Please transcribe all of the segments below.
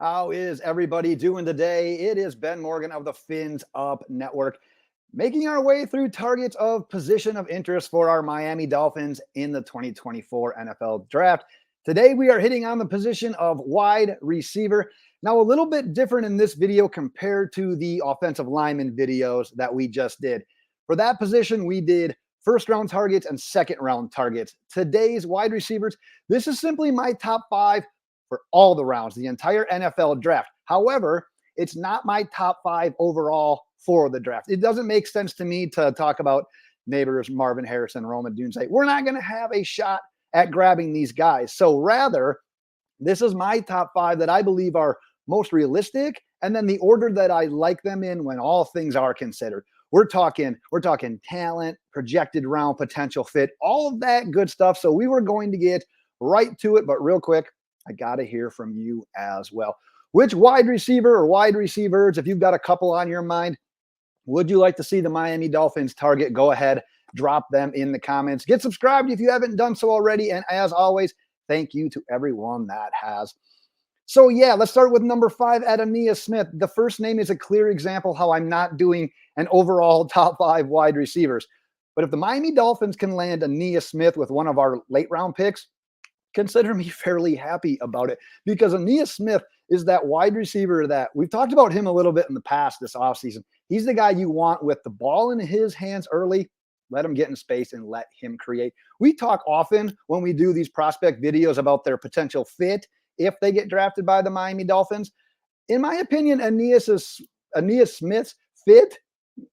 How is everybody doing today? It is Ben Morgan of the Fins Up Network, making our way through targets of position of interest for our Miami Dolphins in the 2024 NFL Draft. Today, we are hitting on the position of wide receiver. Now, a little bit different in this video compared to the offensive lineman videos that we just did. For that position, we did first round targets and second round targets. Today's wide receivers, this is simply my top 5 for all the rounds, the entire NFL draft. However, it's not my top 5 overall for the draft. It doesn't make sense to me to talk about Neighbors, Marvin Harrison, Rome Odunze. We're not going to have a shot at grabbing these guys. So rather, this is my top 5 that I believe are most realistic, and then the order that I like them in when all things are considered. We're talking talent, projected round, potential fit, all of that good stuff. So we were going to get right to it, but real quick, I got to hear from you as well. Which wide receiver or wide receivers, if you've got a couple on your mind, would you like to see the Miami Dolphins target? Go ahead, drop them in the comments. Get subscribed if you haven't done so already. And as always, thank you to everyone that has. So yeah, let's start with number 5, Ainias Smith. The first name is a clear example how I'm not doing an overall top 5 wide receivers. But if the Miami Dolphins can land Ainias Smith with one of our late round picks, consider me fairly happy about it, because Ainias Smith is that wide receiver that we've talked about him a little bit in the past this offseason. He's the guy you want with the ball in his hands early. Let him get in space and let him create. We talk often when we do these prospect videos about their potential fit if they get drafted by the Miami Dolphins. In my opinion, Ainias Smith's fit,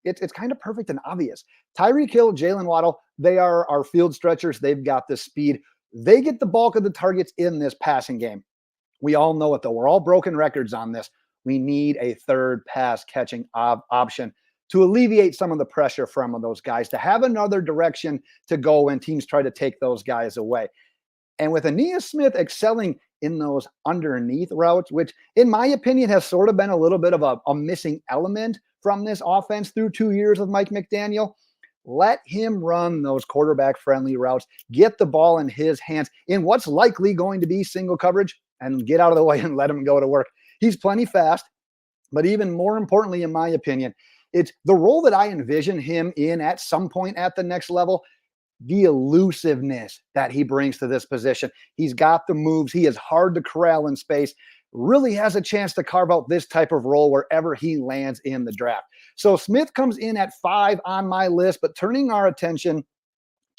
it's kind of perfect and obvious. Tyreek Hill, Jaylen Waddle, they are our field stretchers. They've got the speed. They get the bulk of the targets in this passing game. We all know it, though. We're all broken records on this. We need a third pass catching option to alleviate some of the pressure from those guys, to have another direction to go when teams try to take those guys away. And with Ainias Smith excelling in those underneath routes, which in my opinion has sort of been a little bit of a missing element from this offense through 2 years of Mike McDaniel, let him run those quarterback-friendly routes, get the ball in his hands in what's likely going to be single coverage, and get out of the way and let him go to work. He's plenty fast, but even more importantly, in my opinion, it's the role that I envision him in at some point at the next level, the elusiveness that he brings to this position. He's got the moves. He is hard to corral in space. Really has a chance to carve out this type of role wherever he lands in the draft. So Smith comes in at 5 on my list, but turning our attention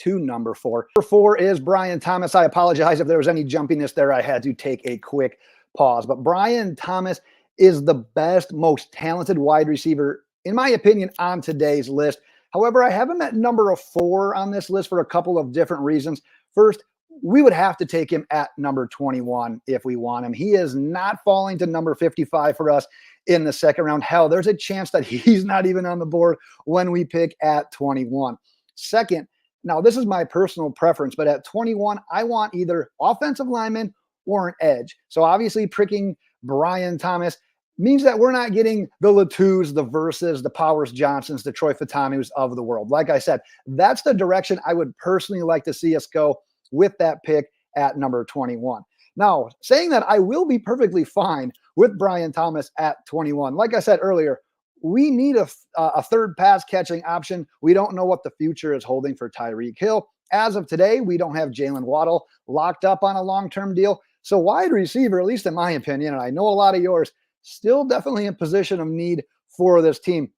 to number 4. Number 4 is Brian Thomas. I apologize if there was any jumpiness there. I had to take a quick pause. But Brian Thomas is the best, most talented wide receiver, in my opinion, on today's list. However, I have him at number 4 on this list for a couple of different reasons. First, we would have to take him at number 21 if we want him. He is not falling to number 55 for us in the second round. Hell, there's a chance that he's not even on the board when we pick at 21. Second, now this is my personal preference, but at 21, I want either offensive lineman or an edge. So obviously picking Brian Thomas means that we're not getting the Latus, the Verses, the Powers Johnsons, the Troy Fatamus of the world. Like I said, that's the direction I would personally like to see us go with that pick at number 21. Now, saying that, I will be perfectly fine with Brian Thomas at 21. Like I said earlier, we need a third pass catching option. We don't know what the future is holding for Tyreek Hill. As of today, we don't have Jaylen Waddle locked up on a long-term deal. So wide receiver, at least in my opinion, and I know a lot of yours, still definitely in position of need for this team.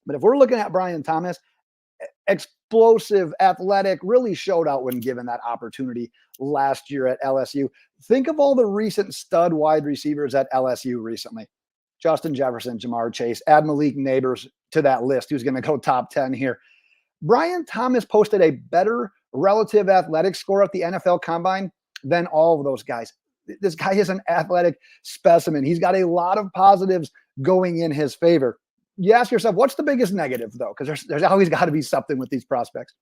But if we're looking at Brian Thomas, explosive, athletic, really showed out when given that opportunity last year at LSU. Think of all the recent stud wide receivers at LSU recently. Justin Jefferson, Jamar Chase, add Malik Neighbors to that list, who's going to go top 10 here. Brian Thomas posted a better relative athletic score at the NFL Combine than all of those guys. This guy is an athletic specimen. He's got a lot of positives going in his favor. You ask yourself, what's the biggest negative, though? Because there's always got to be something with these prospects.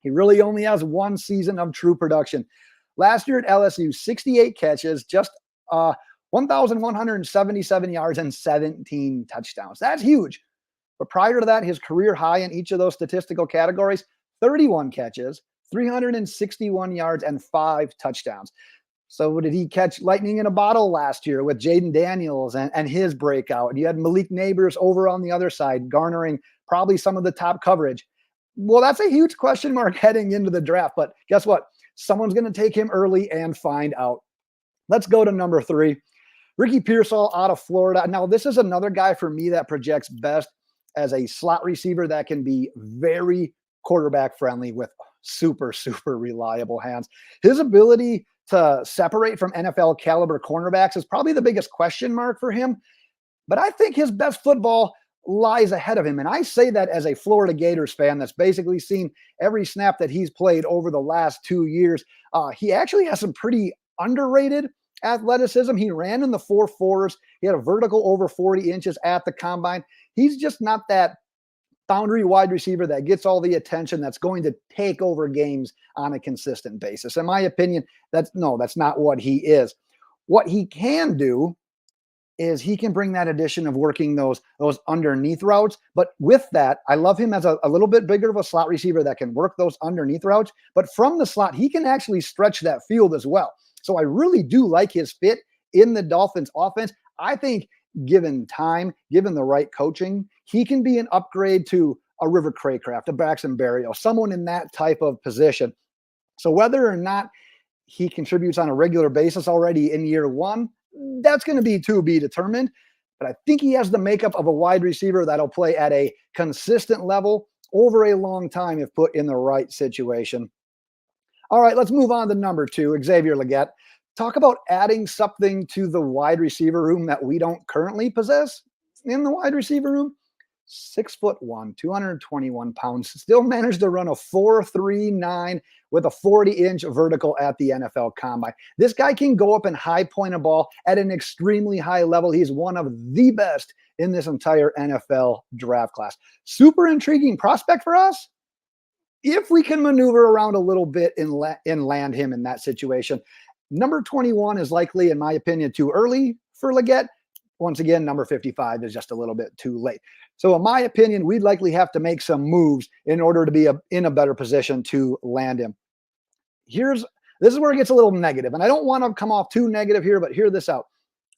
He really only has one season of true production. Last year at LSU, 68 catches, just 1,177 yards and 17 touchdowns. That's huge. But prior to that, his career high in each of those statistical categories, 31 catches, 361 yards, and 5 touchdowns. So did he catch lightning in a bottle last year with Jaden Daniels and his breakout? And you had Malik Neighbors over on the other side, garnering probably some of the top coverage. Well, that's a huge question mark heading into the draft. But guess what? Someone's going to take him early and find out. Let's go to number 3. Ricky Pearsall out of Florida. Now, this is another guy for me that projects best as a slot receiver that can be very quarterback friendly with super, super reliable hands. His ability to separate from NFL caliber cornerbacks is probably the biggest question mark for him. But I think his best football lies ahead of him. And I say that as a Florida Gators fan that's basically seen every snap that he's played over the last 2 years. He actually has some pretty underrated athleticism. He ran in the 4.4s. He had a vertical over 40 inches at the combine. He's just not that boundary wide receiver that gets all the attention, that's going to take over games on a consistent basis. In my opinion, that's not what he is. What he can do is he can bring that addition of working those underneath routes. But with that, I love him as a little bit bigger of a slot receiver that can work those underneath routes. But from the slot, he can actually stretch that field as well. So I really do like his fit in the Dolphins offense. I think given time, given the right coaching, he can be an upgrade to a River Cracraft, a Braxton Berrios, someone in that type of position. So whether or not he contributes on a regular basis already in year 1, that's going to be to be determined. But I think he has the makeup of a wide receiver that'll play at a consistent level over a long time if put in the right situation. All right, let's move on to number 2, Xavier Legette. Talk about adding something to the wide receiver room that we don't currently possess in the wide receiver room. 6'1", 221 pounds, still managed to run a 4.39 with a 40-inch vertical at the NFL Combine. This guy can go up and high point a ball at an extremely high level. He's one of the best in this entire NFL draft class. Super intriguing prospect for us if we can maneuver around a little bit and land him in that situation. Number 21 is likely, in my opinion, too early for Legette. Once again, number 55 is just a little bit too late. So in my opinion, we'd likely have to make some moves in order to be in a better position to land him. This is where it gets a little negative. And I don't want to come off too negative here, but hear this out.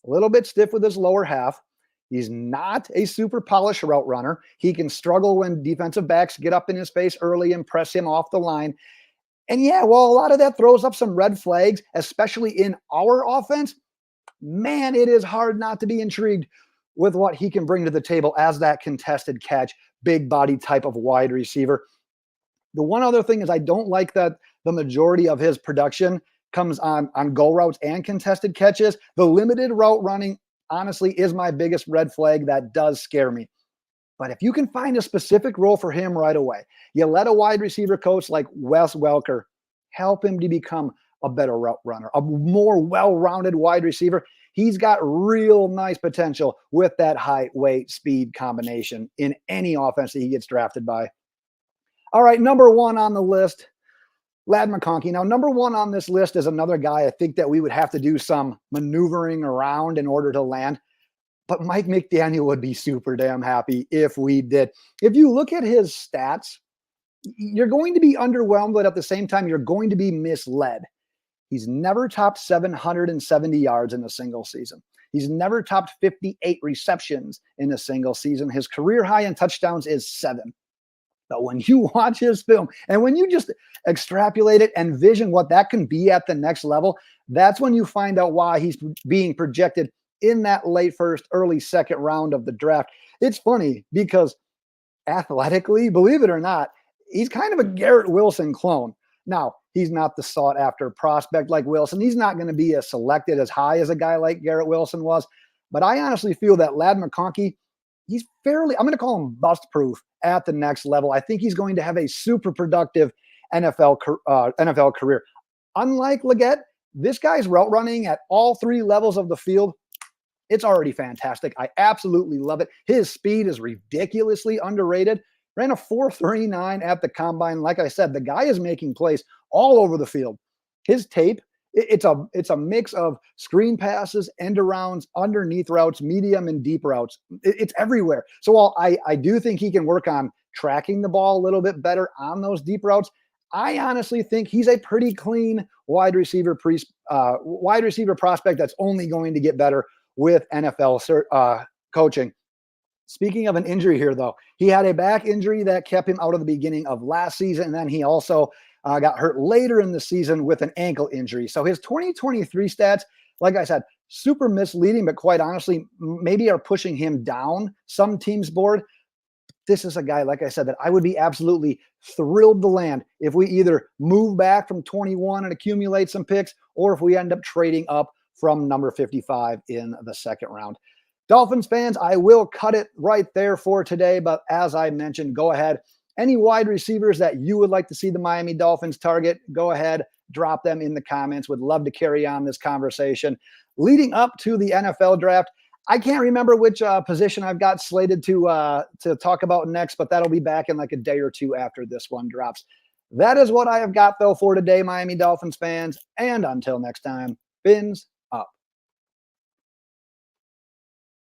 A little bit stiff with his lower half. He's not a super polished route runner. He can struggle when defensive backs get up in his face early and press him off the line. And yeah, well, a lot of that throws up some red flags, especially in our offense. Man, it is hard not to be intrigued with what he can bring to the table as that contested catch, big body type of wide receiver. The one other thing is I don't like that the majority of his production comes on go routes and contested catches. The limited route running, honestly, is my biggest red flag. That does scare me. But if you can find a specific role for him right away, you let a wide receiver coach like Wes Welker help him to become a better route runner, a more well-rounded wide receiver. He's got real nice potential with that height, weight, speed combination in any offense that he gets drafted by. All right, number 1 on the list, Ladd McConkey. Now, number 1 on this list is another guy I think that we would have to do some maneuvering around in order to land. But Mike McDaniel would be super damn happy if we did. If you look at his stats, you're going to be underwhelmed, but at the same time, you're going to be misled. He's never topped 770 yards in a single season. He's never topped 58 receptions in a single season. His career high in touchdowns is 7. But when you watch his film and when you just extrapolate it and vision what that can be at the next level, that's when you find out why he's being projected in that late first, early second round of the draft. It's funny because athletically, believe it or not, he's kind of a Garrett Wilson clone. Now, he's not the sought-after prospect like Wilson. He's not going to be as selected as high as a guy like Garrett Wilson was. But I honestly feel that Ladd McConkey, he's I'm going to call him bust-proof at the next level. I think he's going to have a super productive NFL career. Unlike Legette, this guy's route running at all 3 levels of the field, it's already fantastic. I absolutely love it. His speed is ridiculously underrated. Ran a 4.39 at the combine. Like I said, the guy is making plays all over the field. His tape, it's a mix of screen passes, end arounds, underneath routes, medium and deep routes. It's everywhere. So while I do think he can work on tracking the ball a little bit better on those deep routes, I honestly think he's a pretty clean wide receiver prospect that's only going to get better with NFL coaching. Speaking of an injury here, though, he had a back injury that kept him out of the beginning of last season, and then he also got hurt later in the season with an ankle injury. So his 2023 stats, like I said, super misleading, but quite honestly, maybe are pushing him down some teams' board. This is a guy, like I said, that I would be absolutely thrilled to land if we either move back from 21 and accumulate some picks, or if we end up trading up from number 55 in the second round. Dolphins fans, I will cut it right there for today. But as I mentioned, go ahead. Any wide receivers that you would like to see the Miami Dolphins target, go ahead, drop them in the comments. Would love to carry on this conversation. Leading up to the NFL draft, I can't remember which position I've got slated to talk about next, but that'll be back in like a day or two after this one drops. That is what I have got, though, for today, Miami Dolphins fans. And until next time, Fins